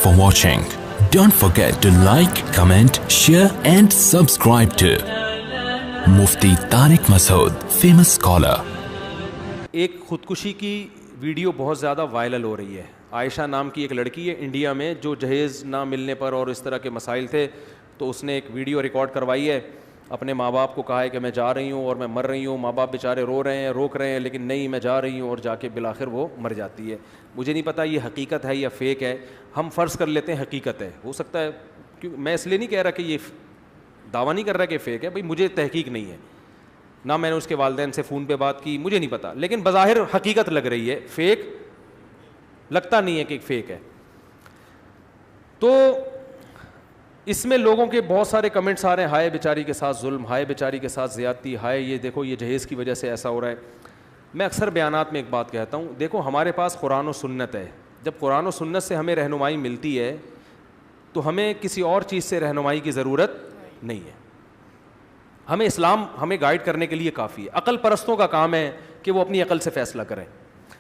for watching. Don't forget to like, comment, share and subscribe to Mufti Tariq Masood, famous scholar. ایک خودکشی کی video بہت زیادہ viral ہو رہی ہے. عائشہ نام کی ایک لڑکی ہے انڈیا میں, جو جہیز نہ ملنے پر اور اس طرح کے مسائل تھے تو اس نے ایک ویڈیو ریکارڈ کروائی ہے. اپنے ماں باپ کو کہا ہے کہ میں جا رہی ہوں اور میں مر رہی ہوں. ماں باپ بیچارے رو رہے ہیں, روک رہے ہیں, لیکن نہیں میں جا رہی ہوں, اور جا کے بالآخر وہ مر جاتی ہے. مجھے نہیں پتہ یہ حقیقت ہے یا فیک ہے. ہم فرض کر لیتے ہیں حقیقت ہے, ہو سکتا ہے, کیونکہ میں اس لیے نہیں کہہ رہا کہ یہ دعویٰ نہیں کر رہا کہ فیک ہے, بھائی مجھے تحقیق نہیں ہے, نہ میں نے اس کے والدین سے فون پہ بات کی, مجھے نہیں پتا, لیکن بظاہر حقیقت لگ رہی ہے. فیک لگتا نہیں ہے کہ فیک ہے. تو اس میں لوگوں کے بہت سارے کمنٹس آ رہے ہیں, ہائے بیچاری کے ساتھ ظلم, ہائے بیچاری کے ساتھ زیادتی, ہائے یہ دیکھو یہ جہیز کی وجہ سے ایسا ہو رہا ہے. میں اکثر بیانات میں ایک بات کہتا ہوں, دیکھو ہمارے پاس قرآن و سنت ہے. جب قرآن و سنت سے ہمیں رہنمائی ملتی ہے تو ہمیں کسی اور چیز سے رہنمائی کی ضرورت نہیں ہے. ہمیں اسلام ہمیں گائیڈ کرنے کے لیے کافی ہے. عقل پرستوں کا کام ہے کہ وہ اپنی عقل سے فیصلہ کریں.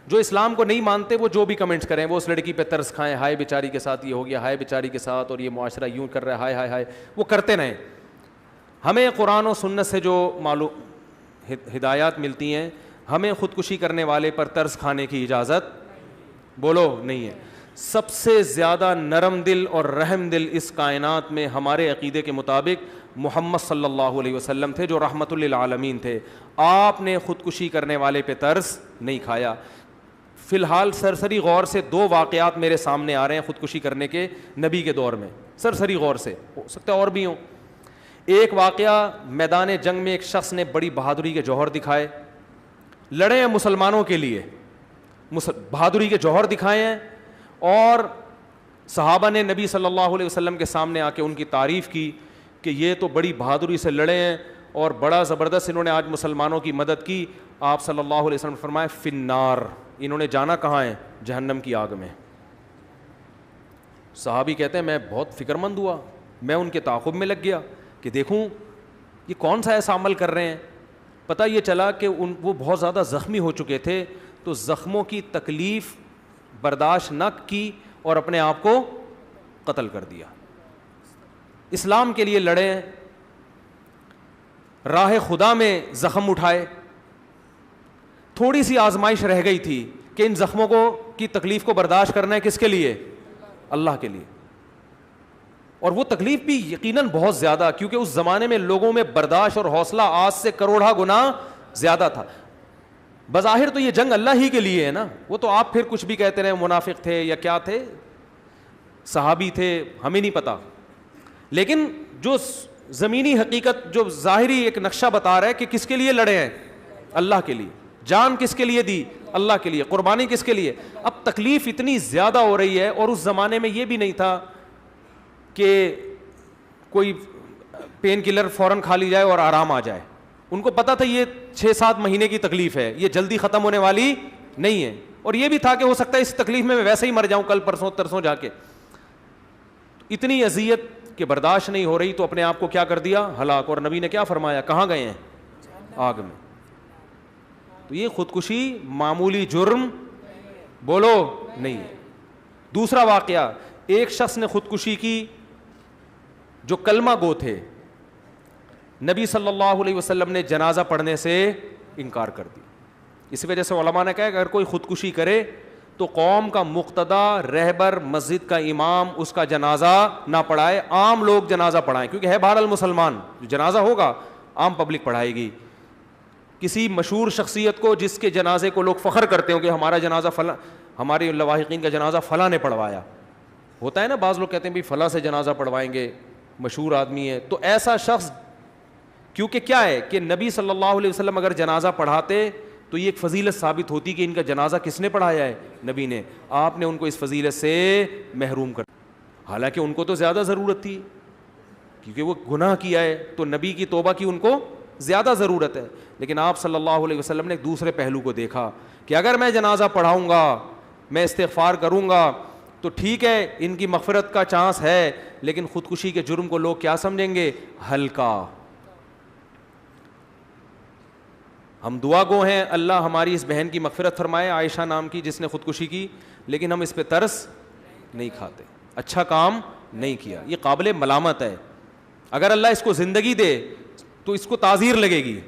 جو اسلام کو نہیں مانتے وہ جو بھی کمنٹس کریں, وہ اس لڑکی پہ ترس کھائیں, ہائے بیچاری کے ساتھ یہ ہو گیا, ہائے بیچاری کے ساتھ, اور یہ معاشرہ یوں کر رہا ہے, ہائے ہائے ہائے, وہ کرتے رہیں. ہمیں قرآن و سنت سے جو معلوم ہدایات ملتی ہیں, ہمیں خودکشی کرنے والے پر ترس کھانے کی اجازت بولو نہیں ہے. سب سے زیادہ نرم دل اور رحم دل اس کائنات میں ہمارے عقیدے کے مطابق محمد صلی اللہ علیہ وسلم تھے, جو رحمت للعالمین تھے. آپ نے خودکشی کرنے والے پہ ترس نہیں کھایا. فی الحال سرسری غور سے 2 واقعات میرے سامنے آ رہے ہیں خودکشی کرنے کے نبی کے دور میں, سرسری غور سے, ہو سکتا ہے اور بھی ہوں. ایک واقعہ, میدان جنگ میں ایک شخص نے بڑی بہادری کے جوہر دکھائے, لڑے ہیں مسلمانوں کے لیے, بہادری کے جوہر دکھائے ہیں, اور صحابہ نے نبی صلی اللہ علیہ وسلم کے سامنے آ کے ان کی تعریف کی کہ یہ تو بڑی بہادری سے لڑے ہیں اور بڑا زبردست انہوں نے آج مسلمانوں کی مدد کی. آپ صلی اللہ علیہ وسلم نے فرمایا فی النار, انہوں نے جانا کہاں ہے, جہنم کی آگ میں. صحابی کہتے ہیں میں بہت فکر مند ہوا, میں ان کے تعاقب میں لگ گیا کہ دیکھوں یہ کون سا ایسا عمل کر رہے ہیں. پتہ یہ چلا کہ وہ بہت زیادہ زخمی ہو چکے تھے, تو زخموں کی تکلیف برداشت نہ کی اور اپنے آپ کو قتل کر دیا. اسلام کے لیے لڑے, راہ خدا میں زخم اٹھائے. تھوڑی سی آزمائش رہ گئی تھی کہ ان زخموں کو کی تکلیف کو برداشت کرنا ہے کس کے لیے, اللہ کے لیے. اور وہ تکلیف بھی یقیناً بہت زیادہ, کیونکہ اس زمانے میں لوگوں میں برداشت اور حوصلہ آج سے کروڑا گنا زیادہ تھا. بظاہر تو یہ جنگ اللہ ہی کے لیے ہے نا, وہ تو آپ پھر کچھ بھی کہتے رہے, منافق تھے یا کیا تھے, صحابی تھے, ہمیں نہیں پتا. لیکن جو زمینی حقیقت, جو ظاہری ایک نقشہ بتا رہا ہے کہ کس کے لیے لڑے ہیں, اللہ کے لیے. جان کس کے لیے دی, اللہ کے لیے. قربانی کس کے لیے. اب تکلیف اتنی زیادہ ہو رہی ہے, اور اس زمانے میں یہ بھی نہیں تھا کہ کوئی پین کلر فوراً کھا لی جائے اور آرام آ جائے. ان کو پتا تھا یہ 6-7 مہینے کی تکلیف ہے, یہ جلدی ختم ہونے والی نہیں ہے. اور یہ بھی تھا کہ ہو سکتا ہے اس تکلیف میں ویسے ہی مر جاؤں کل پرسوں ترسوں جا کے. اتنی اذیت کہ برداشت نہیں ہو رہی, تو اپنے آپ کو کیا کر دیا, ہلاک. اور نبی نے کیا فرمایا, کہاں گئے ہیں, آگ میں. تو یہ خودکشی معمولی جرم بولو نہیں ہے. دوسرا واقعہ, ایک شخص نے خودکشی کی جو کلمہ گو تھے. نبی صلی اللہ علیہ وسلم نے جنازہ پڑھنے سے انکار کر دیا. اس وجہ سے علماء نے کہا کہ اگر کوئی خودکشی کرے تو قوم کا مقتدی, رہبر, مسجد کا امام اس کا جنازہ نہ پڑھائے, عام لوگ جنازہ پڑھائیں, کیونکہ ہے بہرحال مسلمان, جو جنازہ ہوگا عام پبلک پڑھائے گی. کسی مشہور شخصیت کو جس کے جنازے کو لوگ فخر کرتے ہوں کہ ہمارا جنازہ فلاں, ہمارے لواحقین کا جنازہ فلاں نے پڑھوایا, ہوتا ہے نا, بعض لوگ کہتے ہیں بھی فلاں سے جنازہ پڑھوائیں گے, مشہور آدمی ہے. تو ایسا شخص, کیونکہ کیا ہے کہ نبی صلی اللہ علیہ وسلم اگر جنازہ پڑھاتے تو یہ ایک فضیلت ثابت ہوتی کہ ان کا جنازہ کس نے پڑھایا ہے, نبی نے. آپ نے ان کو اس فضیلت سے محروم کر, حالانکہ ان کو تو زیادہ ضرورت تھی کیونکہ وہ گناہ کیا ہے, تو نبی کی توبہ کی ان کو زیادہ ضرورت ہے. لیکن آپ صلی اللہ علیہ وسلم نے ایک دوسرے پہلو کو دیکھا کہ اگر میں جنازہ پڑھاؤں گا, میں استغفار کروں گا, تو ٹھیک ہے ان کی مغفرت کا چانس ہے, لیکن خودکشی کے جرم کو لوگ کیا سمجھیں گے, ہلکا. ہم دعا گو ہیں اللہ ہماری اس بہن کی مغفرت فرمائے, عائشہ نام کی جس نے خودکشی کی, لیکن ہم اس پہ ترس نہیں کھاتے. اچھا کام نہیں کیا. یہ قابل ملامت ہے. اگر اللہ اس کو زندگی دے تو اس کو تعزیر لگے گی,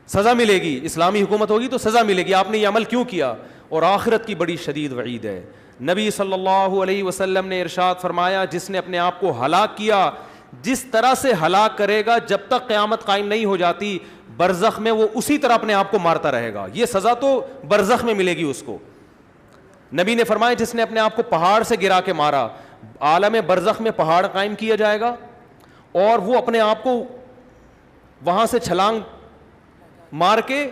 سزا ملے گی. اسلامی حکومت ہوگی تو سزا ملے گی, آپ نے یہ عمل کیوں کیا. اور آخرت کی بڑی شدید وعید ہے. نبی صلی اللہ علیہ وسلم نے ارشاد فرمایا, جس نے اپنے آپ کو ہلاک کیا, جس طرح سے ہلاک کرے گا جب تک قیامت قائم نہیں ہو جاتی, برزخ میں وہ اسی طرح اپنے آپ کو مارتا رہے گا. یہ سزا تو برزخ میں ملے گی اس کو. نبی نے فرمایا, جس نے اپنے آپ کو پہاڑ سے گرا کے مارا, عالم برزخ میں پہاڑ قائم کیا جائے گا اور وہ اپنے آپ کو وہاں سے چھلانگ مار کے,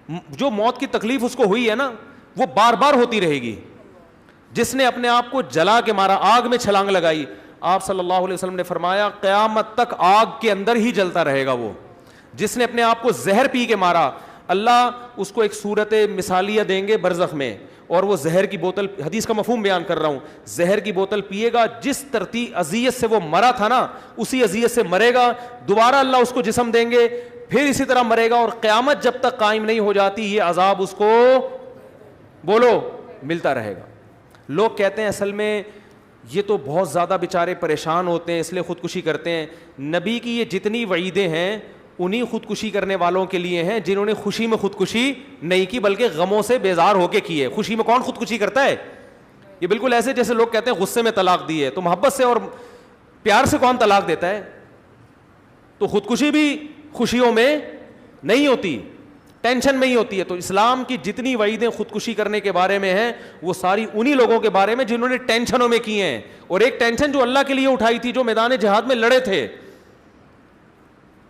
جو موت کی تکلیف اس کو ہوئی ہے نا وہ بار بار ہوتی رہے گی. جس نے اپنے آپ کو جلا کے مارا, آگ میں چھلانگ لگائی, آپ صلی اللہ علیہ وسلم نے فرمایا قیامت تک آگ کے اندر ہی جلتا رہے گا وہ. جس نے اپنے آپ کو زہر پی کے مارا, اللہ اس کو ایک صورت مثالیہ دیں گے برزخ میں, اور وہ زہر کی بوتل, حدیث کا مفہوم بیان کر رہا ہوں, زہر کی بوتل پیے گا, جس ترتیب اذیت سے وہ مرا تھا نا اسی اذیت سے مرے گا. دوبارہ اللہ اس کو جسم دیں گے, پھر اسی طرح مرے گا, اور قیامت جب تک قائم نہیں ہو جاتی یہ عذاب اس کو بولو ملتا رہے گا. لوگ کہتے ہیں اصل میں یہ تو بہت زیادہ بیچارے پریشان ہوتے ہیں اس لیے خودکشی کرتے ہیں. نبی کی یہ جتنی وعیدیں ہیں انہی خودکشی کرنے والوں کے لیے ہیں جنہوں نے خوشی میں خودکشی نہیں کی بلکہ غموں سے بیزار ہو کے کی ہے. خوشی میں کون خودکشی کرتا ہے؟ یہ بالکل ایسے جیسے لوگ کہتے ہیں غصے میں طلاق دی ہے, تو محبت سے اور پیار سے کون طلاق دیتا ہے؟ تو خودکشی بھی خوشیوں میں نہیں ہوتی, ٹینشن میں ہی ہوتی ہے. تو اسلام کی جتنی وعیدیں خودکشی کرنے کے بارے میں ہیں وہ ساری انہی لوگوں کے بارے میں جنہوں نے ٹینشنوں میں کی ہیں. اور ایک ٹینشن جو اللہ کے لیے اٹھائی تھی, جو میدان جہاد میں لڑے تھے.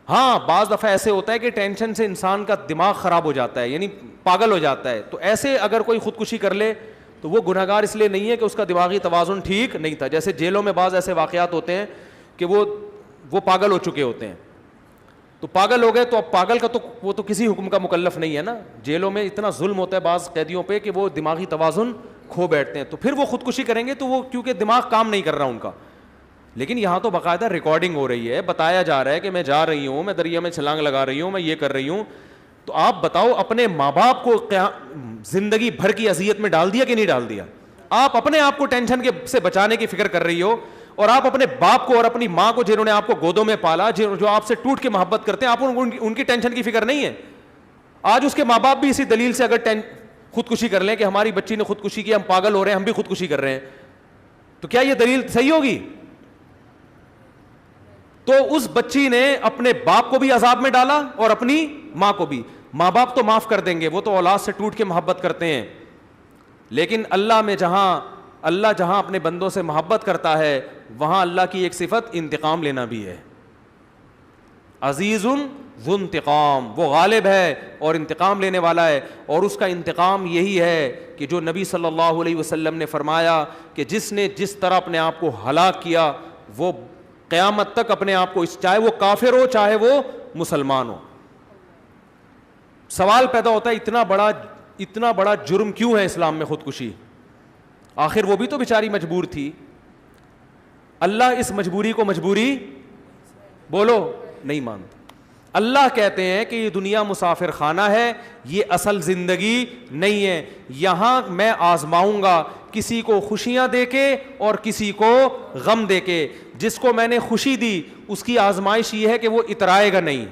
ہاں بعض دفعہ ایسے ہوتا ہے کہ ٹینشن سے انسان کا دماغ خراب ہو جاتا ہے, یعنی پاگل ہو جاتا ہے. تو ایسے اگر کوئی خودکشی کر لے تو وہ گنہگار اس لیے نہیں ہے کہ اس کا دماغی توازن ٹھیک نہیں تھا. جیسے جیلوں میں بعض ایسے واقعات ہوتے ہیں کہ وہ پاگل ہو چکے ہوتے ہیں, تو پاگل ہو گئے تو اب پاگل کا تو وہ تو کسی حکم کا مکلف نہیں ہے نا. جیلوں میں اتنا ظلم ہوتا ہے بعض قیدیوں پہ کہ وہ دماغی توازن کھو بیٹھتے ہیں, تو پھر وہ خودکشی کریں گے تو وہ کیونکہ دماغ کام نہیں کر رہا ان کا. لیکن یہاں تو باقاعدہ ریکارڈنگ ہو رہی ہے, بتایا جا رہا ہے کہ میں جا رہی ہوں, میں دریا میں چھلانگ لگا رہی ہوں, میں یہ کر رہی ہوں. تو آپ بتاؤ اپنے ماں باپ کو زندگی بھر کی اذیت میں ڈال دیا کہ نہیں ڈال دیا؟ آپ اپنے آپ کو ٹینشن سے بچانے کی فکر کر رہی ہو, اور آپ اپنے باپ کو اور اپنی ماں کو جنہوں نے آپ کو گودوں میں پالا, جو آپ سے ٹوٹ کے محبت کرتے ہیں, آپ ان کی ٹینشن کی فکر نہیں ہے. آج اس کے ماں باپ بھی اسی دلیل سے اگر خودکشی کر لیں کہ ہماری بچی نے خودکشی کی, ہم پاگل ہو رہے ہیں, ہم بھی خودکشی کر رہے ہیں, تو کیا یہ دلیل صحیح ہوگی؟ تو اس بچی نے اپنے باپ کو بھی عذاب میں ڈالا اور اپنی ماں کو بھی. ماں باپ تو معاف کر دیں گے, وہ تو اولاد سے ٹوٹ کے محبت کرتے ہیں, لیکن اللہ جہاں اپنے بندوں سے محبت کرتا ہے وہاں اللہ کی ایک صفت انتقام لینا بھی ہے. عزیز ذو انتقام, وہ غالب ہے اور انتقام لینے والا ہے. اور اس کا انتقام یہی ہے کہ جو نبی صلی اللہ علیہ وسلم نے فرمایا کہ جس نے جس طرح اپنے آپ کو ہلاک کیا وہ قیامت تک اپنے آپ کو, چاہے وہ کافر ہو چاہے وہ مسلمان ہو. سوال پیدا ہوتا ہے اتنا بڑا جرم کیوں ہے اسلام میں خودکشی؟ آخر وہ بھی تو بیچاری مجبور تھی. اللہ اس مجبوری کو مجبوری بولو نہیں مانتا. اللہ کہتے ہیں کہ یہ دنیا مسافر خانہ ہے, یہ اصل زندگی نہیں ہے. یہاں میں آزماؤں گا کسی کو خوشیاں دے کے اور کسی کو غم دے کے. جس کو میں نے خوشی دی اس کی آزمائش یہ ہے کہ وہ اترائے گا نہیں,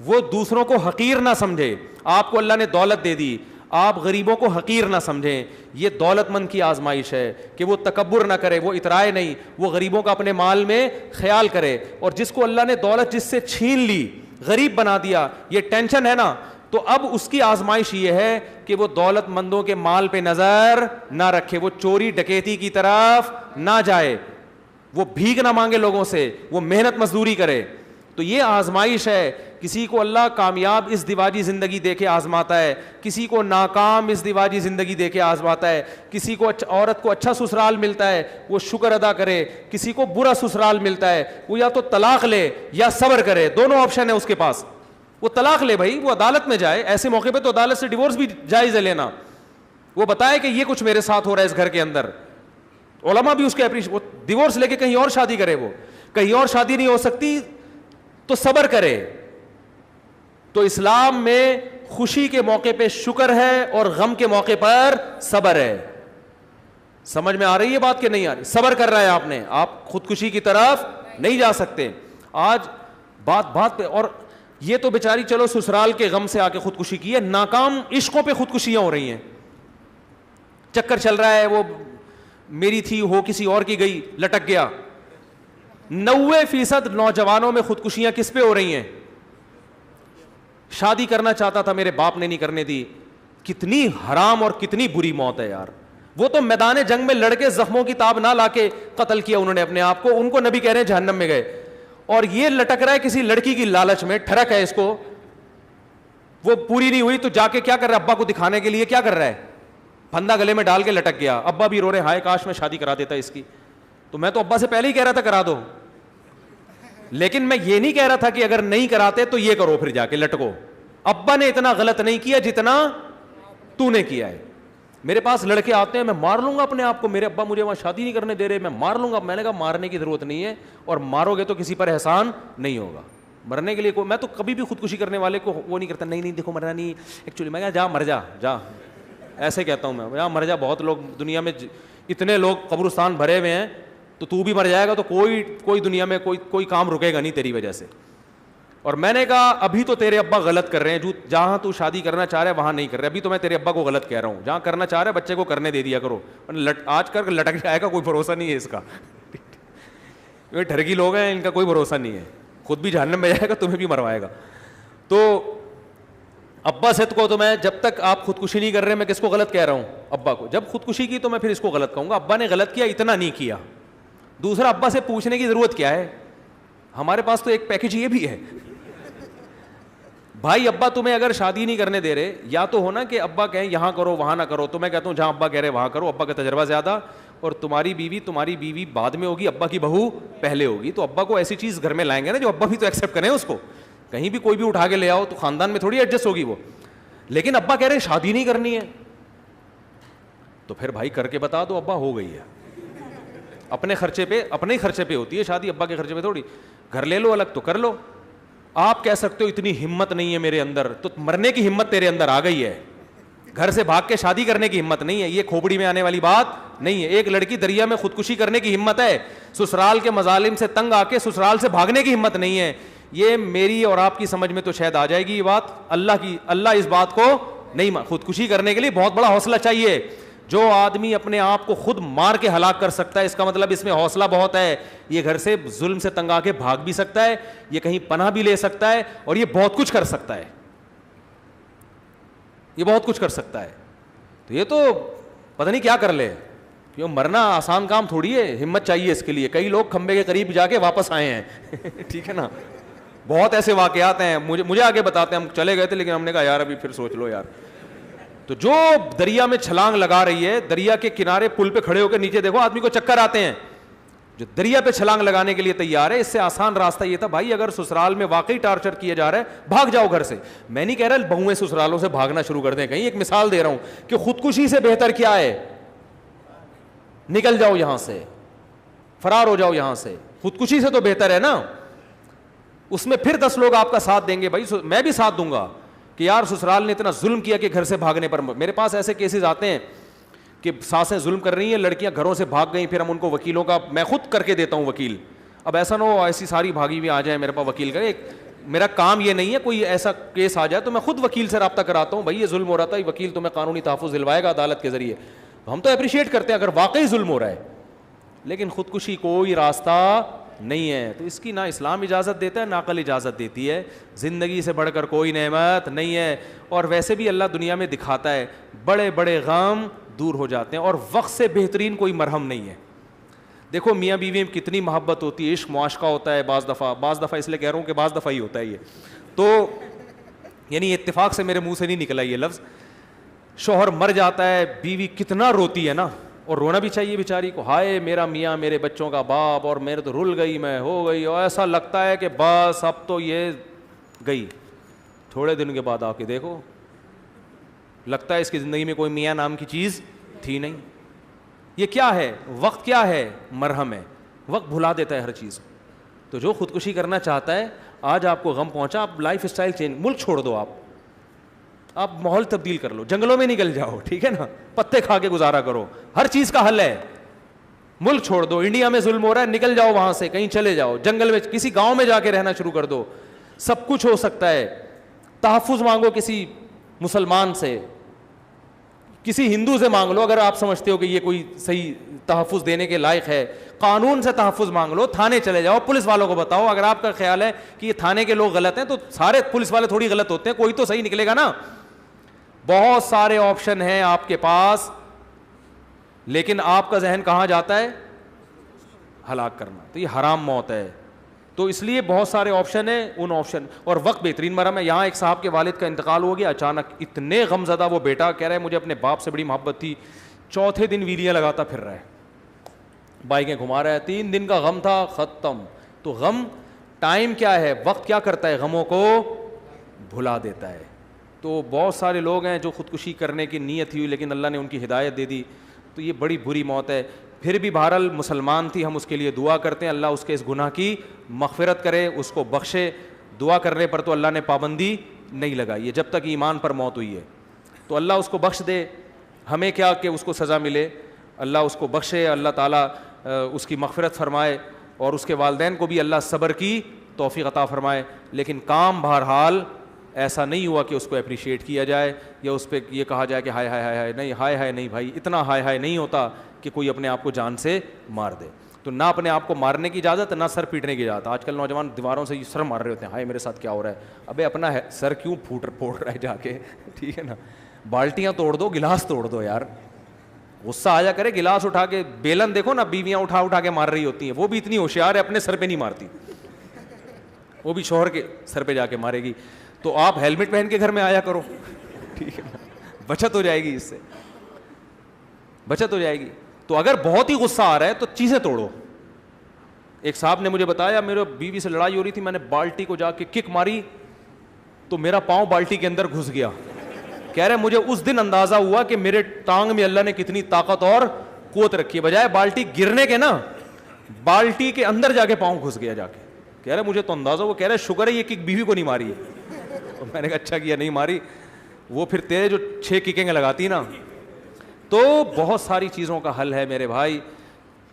وہ دوسروں کو حقیر نہ سمجھے. آپ کو اللہ نے دولت دے دی, آپ غریبوں کو حقیر نہ سمجھیں. یہ دولت مند کی آزمائش ہے کہ وہ تکبر نہ کرے, وہ اترائے نہیں, وہ غریبوں کا اپنے مال میں خیال کرے. اور جس کو اللہ نے دولت جس سے چھین لی, غریب بنا دیا, یہ ٹینشن ہے نا, تو اب اس کی آزمائش یہ ہے کہ وہ دولت مندوں کے مال پہ نظر نہ رکھے, وہ چوری ڈکیتی کی طرف نہ جائے, وہ بھیک نہ مانگے لوگوں سے, وہ محنت مزدوری کرے. تو یہ آزمائش ہے. کسی کو اللہ کامیاب اس دیواجی زندگی دے کے آزماتا ہے, کسی کو ناکام اس دیواجی زندگی دے کے آزماتا ہے. کسی کو عورت کو اچھا سسرال ملتا ہے وہ شکر ادا کرے, کسی کو برا سسرال ملتا ہے وہ یا تو طلاق لے یا صبر کرے, دونوں آپشن ہے اس کے پاس. وہ طلاق لے بھائی, وہ عدالت میں جائے, ایسے موقع پہ تو عدالت سے ڈیورس بھی جائز ہے لینا. وہ بتائے کہ یہ کچھ میرے ساتھ ہو رہا ہے اس گھر کے اندر, علماء بھی اس کے وہ ڈیورس لے کے کہیں اور شادی کرے, وہ کہیں اور شادی نہیں ہو سکتی تو صبر کرے. تو اسلام میں خوشی کے موقع پہ شکر ہے اور غم کے موقع پر صبر ہے. سمجھ میں آ رہی ہے بات کہ نہیں آ رہی؟ صبر کر رہا ہے آپ نے, آپ خودکشی کی طرف نہیں جا سکتے. آج بات پہ, اور یہ تو بیچاری چلو سسرال کے غم سے آ کے خودکشی کی ہے, ناکام عشقوں پہ خودکشیاں ہو رہی ہیں. چکر چل رہا ہے, وہ میری تھی ہو کسی اور کی گئی, لٹک گیا. 90% نوجوانوں میں خودکشیاں کس پہ ہو رہی ہیں؟ شادی کرنا چاہتا تھا, میرے باپ نے نہیں کرنے دی. کتنی حرام اور کتنی بری موت ہے یار. وہ تو میدان جنگ میں لڑ کے زخموں کی تاب نہ لا کے قتل کیا انہوں نے اپنے آپ کو, ان کو نبی کہہ رہے ہیں جہنم میں گئے. اور یہ لٹک رہا ہے کسی لڑکی کی لالچ میں, ٹھڑک ہے اس کو, وہ پوری نہیں ہوئی تو جا کے کیا کر رہا ہے, ابا کو دکھانے کے لیے کیا کر رہا ہے, پھندا گلے میں ڈال کے لٹک گیا. ابا بھی رو رہے, ہائے کاش میں شادی کرا دیتا اس کی. تو میں تو ابا سے پہلے ہی کہہ رہا تھا کرا دو, لیکن میں یہ نہیں کہہ رہا تھا کہ اگر نہیں کراتے تو یہ کرو, پھر جا کے لٹکو. ابا نے اتنا غلط نہیں کیا جتنا تو نے کیا ہے. میرے پاس لڑکے آتے ہیں, میں مار لوں گا اپنے آپ کو, میرے ابا مجھے وہاں شادی نہیں کرنے دے رہے, میں مار لوں گا. میں نے کہا مارنے کی ضرورت نہیں ہے, اور مارو گے تو کسی پر احسان نہیں ہوگا. مرنے کے لیے میں تو کبھی بھی خودکشی کرنے والے کو وہ نہیں کرتا, نہیں دیکھو مرنا نہیں ایکچولی. میں کہا جا مر جا, ایسے کہتا ہوں میں, جا مر جا. بہت لوگ دنیا میں, اتنے لوگ قبرستان بھرے ہوئے ہیں, تو بھی مر جائے گا تو کوئی دنیا میں کوئی کام رکے گا نہیں تیری وجہ سے. اور میں نے کہا ابھی تو تیرے ابا غلط کر رہے ہیں, جہاں تو شادی کرنا چاہ رہا ہے وہاں نہیں کر رہے. ابھی تو میں تیرے ابا کو غلط کہہ رہا ہوں, جہاں کرنا چاہ رہا ہے بچے کو کرنے دے دیا کرو. آج کر لٹک جائے گا, کوئی بھروسہ نہیں ہے اس کا. یہ ٹھرکی لوگ ہیں, ان کا کوئی بھروسہ نہیں ہے, خود بھی جہنم میں جائے گا, تمہیں بھی مروائے گا. تو ابا سے کو تو میں, جب تک آپ خودکشی نہیں کر رہے, میں کس کو غلط کہہ رہا ہوں, ابا کو. جب خودکشی کی تو میں پھر اس کو غلط کہوں گا. ابا نے غلط کیا, اتنا نہیں کیا. دوسرا, ابا سے پوچھنے کی ضرورت کیا ہے, ہمارے پاس تو ایک پیکج یہ بھی ہے. بھائی ابا تمہیں اگر شادی نہیں کرنے دے رہے, یا تو ہونا کہ ابا کہیں یہاں کرو وہاں نہ کرو, تو میں کہتا ہوں جہاں ابا کہہ رہے وہاں کرو, ابا کا تجربہ زیادہ, اور تمہاری بیوی بعد میں ہوگی, ابا کی بہو پہلے ہوگی. تو ابا کو ایسی چیز گھر میں لائیں گے نا جو ابا بھی تو ایکسیپٹ کریں اس کو. کہیں بھی کوئی بھی اٹھا کے لے آؤ تو خاندان میں تھوڑی ایڈجسٹ ہوگی وہ. لیکن ابا کہہ رہے شادی نہیں کرنی ہے, تو پھر بھائی کر کے بتا دو ابا ہو گئی ہے. اپنے خرچے پہ, اپنے ہی خرچے پہ ہوتی ہے شادی, ابا کے خرچے پہ تھوڑی. گھر لے لو الگ تو کر لو. آپ کہہ سکتے ہو اتنی ہمت نہیں ہے میرے اندر, تو مرنے کی ہمت تیرے اندر آ گئی ہے, گھر سے بھاگ کے شادی کرنے کی ہمت نہیں ہے. یہ کھوپڑی میں آنے والی بات نہیں ہے. ایک لڑکی دریا میں خودکشی کرنے کی ہمت ہے, سسرال کے مظالم سے تنگ آ کے سسرال سے بھاگنے کی ہمت نہیں ہے. یہ میری اور آپ کی سمجھ میں تو شاید آ جائے گی یہ بات, اللہ اس بات کو نہیں. خودکشی کرنے کے لیے بہت بڑا حوصلہ چاہیے. جو آدمی اپنے آپ کو خود مار کے ہلاک کر سکتا ہے, اس کا مطلب اس میں حوصلہ بہت ہے. یہ گھر سے ظلم سے تنگ آ کے بھاگ بھی سکتا ہے, یہ کہیں پناہ بھی لے سکتا ہے, اور یہ بہت کچھ کر سکتا ہے, یہ بہت کچھ کر سکتا ہے. تو یہ تو پتہ نہیں کیا کر لے, کیوں مرنا آسان کام تھوڑی ہے, ہمت چاہیے اس کے لیے. کئی لوگ کھمبے کے قریب جا کے واپس آئے ہیں. ٹھیک ہے نا, بہت ایسے واقعات ہیں, مجھے آگے بتاتے ہیں. ہم چلے گئے تھے لیکن ہم نے کہا یار ابھی پھر سوچ لو یار. تو جو دریا میں چھلانگ لگا رہی ہے, دریا کے کنارے پل پہ کھڑے ہو کے نیچے دیکھو, آدمی کو چکر آتے ہیں. جو دریا پہ چھلانگ لگانے کے لیے تیار ہے, اس سے آسان راستہ یہ تھا بھائی اگر سسرال میں واقعی ٹارچر کیا جا رہا ہے, بھاگ جاؤ گھر سے. میں نہیں کہہ رہا بہویں سسرالوں سے بھاگنا شروع کر دیں کہیں, ایک مثال دے رہا ہوں کہ خودکشی سے بہتر کیا ہے, نکل جاؤ یہاں سے, فرار ہو جاؤ یہاں سے. خودکشی سے تو بہتر ہے نا, اس میں پھر 10 لوگ آپ کا ساتھ دیں گے. بھائی میں بھی ساتھ دوں گا کہ یار سسرال نے اتنا ظلم کیا کہ گھر سے بھاگنے پر. میرے پاس ایسے کیسز آتے ہیں کہ ساسیں ظلم کر رہی ہیں, لڑکیاں گھروں سے بھاگ گئیں, پھر ہم ان کو وکیلوں کا, میں خود کر کے دیتا ہوں وکیل. اب ایسا نہ ہو ایسی ساری بھاگی بھی آ جائیں میرے پاس وکیل کرے, میرا کام یہ نہیں ہے. کوئی ایسا کیس آ جائے تو میں خود وکیل سے رابطہ کراتا ہوں, بھائی یہ ظلم ہو رہا تھا, وکیل تمہیں قانونی تحفظ دلوائے گا عدالت کے ذریعے. ہم تو اپریشیٹ کرتے ہیں اگر واقعی ظلم ہو رہا ہے, لیکن خودکشی کوئی راستہ نہیں ہے. تو اس کی نہ اسلام اجازت دیتا ہے نہ عقل اجازت دیتی ہے. زندگی سے بڑھ کر کوئی نعمت نہیں ہے. اور ویسے بھی اللہ دنیا میں دکھاتا ہے, بڑے بڑے غم دور ہو جاتے ہیں, اور وقت سے بہترین کوئی مرہم نہیں ہے. دیکھو میاں بیوی میں کتنی محبت ہوتی ہے, عشق معاشقہ ہوتا ہے بعض دفعہ اس لیے کہہ رہا ہوں کہ بعض دفعہ ہی ہوتا ہے یہ. تو یعنی اتفاق سے میرے منہ سے نہیں نکلا یہ لفظ. شوہر مر جاتا ہے, بیوی کتنا روتی ہے نا, اور رونا بھی چاہیے بیچاری کو, ہائے میرا میاں میرے بچوں کا باپ, اور میرے تو رل گئی, میں ہو گئی, اور ایسا لگتا ہے کہ بس اب تو یہ گئی. تھوڑے دن کے بعد آ کے دیکھو, لگتا ہے اس کی زندگی میں کوئی میاں نام کی چیز تھی نہیں. یہ کیا ہے, وقت کیا ہے, مرہم ہے. وقت بھلا دیتا ہے ہر چیز. تو جو خودکشی کرنا چاہتا ہے, آج آپ کو غم پہنچا, آپ لائف اسٹائل چینج, ملک چھوڑ دو, آپ ماحول تبدیل کر لو, جنگلوں میں نکل جاؤ, ٹھیک ہے نا, پتے کھا کے گزارا کرو, ہر چیز کا حل ہے. ملک چھوڑ دو, انڈیا میں ظلم ہو رہا ہے, نکل جاؤ وہاں سے, کہیں چلے جاؤ, جنگل میں کسی گاؤں میں جا کے رہنا شروع کر دو, سب کچھ ہو سکتا ہے. تحفظ مانگو کسی مسلمان سے, کسی ہندو سے مانگ لو اگر آپ سمجھتے ہو کہ یہ کوئی صحیح تحفظ دینے کے لائق ہے. قانون سے تحفظ مانگ لو, تھانے چلے جاؤ, پولیس والوں کو بتاؤ. اگر آپ کا خیال ہے کہ یہ تھانے کے لوگ غلط ہیں تو سارے پولیس والے تھوڑی غلط ہوتے ہیں, کوئی تو صحیح نکلے گا نا. بہت سارے آپشن ہیں آپ کے پاس, لیکن آپ کا ذہن کہاں جاتا ہے؟ ہلاک کرنا. تو یہ حرام موت ہے. تو اس لیے بہت سارے آپشن ہیں, ان آپشن اور وقت بہترین مرہم ہے. یہاں ایک صاحب کے والد کا انتقال ہو گیا اچانک, اتنے غم زدہ وہ بیٹا, کہہ رہا ہے مجھے اپنے باپ سے بڑی محبت تھی, چوتھے دن ویلیاں لگاتا پھر رہا ہے, بائکیں گھما رہا ہے, 3 دن کا غم تھا, ختم. تو غم ٹائم کیا ہے, وقت کیا کرتا ہے, غموں کو بھلا دیتا ہے. تو بہت سارے لوگ ہیں جو خودکشی کرنے کی نیت تھی لیکن اللہ نے ان کی ہدایت دے دی, تو یہ بڑی بری موت ہے. پھر بھی بہرحال مسلمان تھی, ہم اس کے لیے دعا کرتے ہیں, اللہ اس کے اس گناہ کی مغفرت کرے, اس کو بخشے. دعا کرنے پر تو اللہ نے پابندی نہیں لگائی ہے, جب تک ایمان پر موت ہوئی ہے. تو اللہ اس کو بخش دے, ہمیں کیا کہ اس کو سزا ملے, اللہ اس کو بخشے, اللہ تعالیٰ اس کی مغفرت فرمائے, اور اس کے والدین کو بھی اللہ صبر کی توفیق عطا فرمائے. لیکن کام بہرحال ایسا نہیں ہوا کہ اس کو اپریشیٹ کیا جائے یا اس پہ یہ کہا جائے کہ ہائے ہائے ہائے ہائے, نہیں, ہائے ہائے نہیں بھائی, اتنا ہائے ہائے نہیں ہوتا کہ کوئی اپنے آپ کو جان سے مار دے. تو نہ اپنے آپ کو مارنے کی اجازت, نہ سر پیٹنے کی اجازت. آج کل نوجوان دیواروں سے سر مار رہے ہوتے ہیں, ہائے میرے ساتھ کیا ہو رہا ہے. ابے اپنا سر کیوں پھوڑ رہا ہے جا کے, ٹھیک ہے نا, بالٹیاں توڑ دو, گلاس توڑ دو یار. غصہ آ جا کرے, گلاس اٹھا کے, بیلن دیکھو نا, بیویاں اٹھا کے مار رہی ہوتی ہیں, وہ بھی اتنی ہوشیار ہے, اپنے سر پہ نہیں مارتی, وہ بھی شوہر کے سر پہ جا کے مارے گی. تو آپ ہیلمٹ پہن کے گھر میں آیا کرو, ٹھیک ہے نا, بچت ہو جائے گی, اس سے بچت ہو جائے گی. تو اگر بہت ہی غصہ آ رہا ہے تو چیزیں توڑو. ایک صاحب نے مجھے بتایا, میرے بیوی سے لڑائی ہو رہی تھی, میں نے بالٹی کو جا کے کک ماری تو میرا پاؤں بالٹی کے اندر گھس گیا. کہہ رہے مجھے اس دن اندازہ ہوا کہ میرے ٹانگ میں اللہ نے کتنی طاقت اور قوت رکھی ہے, بجائے بالٹی گرنے کے نا, بالٹی کے اندر جا کے پاؤں گھس گیا جا کے. کہہ رہے مجھے تو اندازہ, وہ کہہ رہے شکر ہے یہ کک بیوی کو نہیں ماری ہے. میں نے کہا اچھا کیا نہیں ماری, وہ پھر تیرے جو 6 ککیں لگاتی نا. تو بہت ساری چیزوں کا حل ہے میرے بھائی.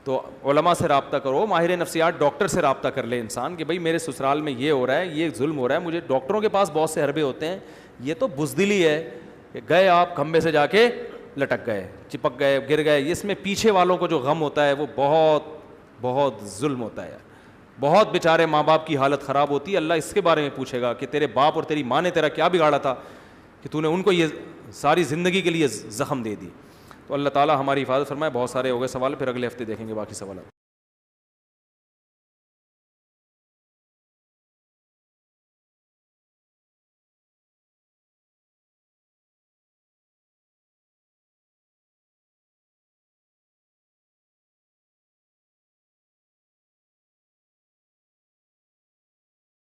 تو علماء سے رابطہ کرو, ماہر نفسیات ڈاکٹر سے رابطہ کر لے انسان کہ بھائی میرے سسرال میں یہ ہو رہا ہے, یہ ظلم ہو رہا ہے مجھے. ڈاکٹروں کے پاس بہت سے حربے ہوتے ہیں, یہ تو بزدلی ہے کہ گئے آپ کھمبے سے جا کے لٹک گئے, چپک گئے, گر گئے. اس میں پیچھے والوں کو جو غم ہوتا ہے وہ بہت بہت ظلم ہوتا ہے. بہت بیچارے ماں باپ کی حالت خراب ہوتی ہے. اللہ اس کے بارے میں پوچھے گا کہ تیرے باپ اور تیری ماں نے تیرا کیا بگاڑا تھا کہ تو نے ان کو یہ ساری زندگی کے لیے زخم دے دی. تو اللہ تعالیٰ ہماری حفاظت فرمائے. بہت سارے ہو گئے سوال, پھر اگلے ہفتے دیکھیں گے باقی سوالات.